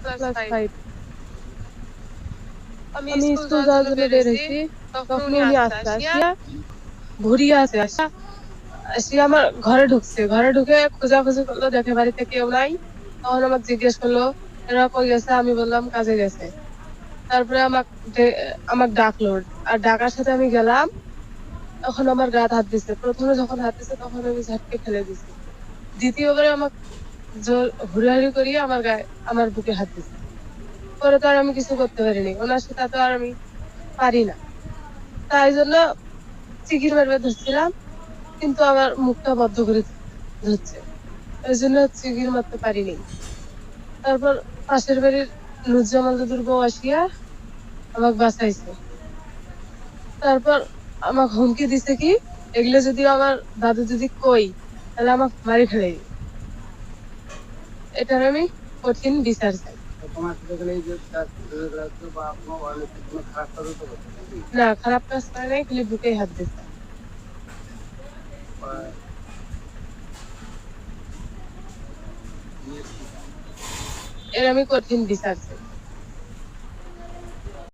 Class 5। আমি school যাওয়ার জন্য বের হয়েছি, তখন উনি আসছে, আসিয়া ঘুরিয়ে আছে, আসিয়া আমার ঘরে ঢুকছে, ঘরে ঢুকে খোঁজাখুঁজি করলো, দেখে বাড়িতে কেউ নাই। তখন আমাকে জিজ্ঞেস করলো এরা কই গেছে, আমি বললাম কাজে গেছে। তারপরে আমাকে ডাকলো, আর ডাকার সাথে আমি গেলাম। তখন আমার গায়ে হাত দিছে, প্রথমে যখন হাত দিছে তখন আমি ঝাটকে ফেলে দিছি। দ্বিতীয়বারে আমাকে জোর হুড়াহুড়ি করিয়ে আমার গায়ে, আমার বুকে হাত দিছে। পরে তো আর আমি কিছু করতে পারিনি, ওনার সাথে তো আর আমি পারি না, তাই জন্য চিকির মারবে ধরছিলাম, কিন্তু আমার মুখটা বদ্ধ করে ধরছে, ওই জন্য চিকির মারতে পারিনি। তারপর পাশের বাড়ির নুরজামাল দাদুর বউ আসিয়া আমাকে বাঁচাইছে। তারপর আমাকে হুমকি দিছে কি, এগুলো যদি আমার দাদু যদি কই তাহলে আমাকে মারি ফেলে দিবে। এটার আমি কঠিন বিচার চাই। না, খারাপ কাজ করে নাই, খালি বুকে হাত দিছে। এর আমি কঠিন বিচার চাই।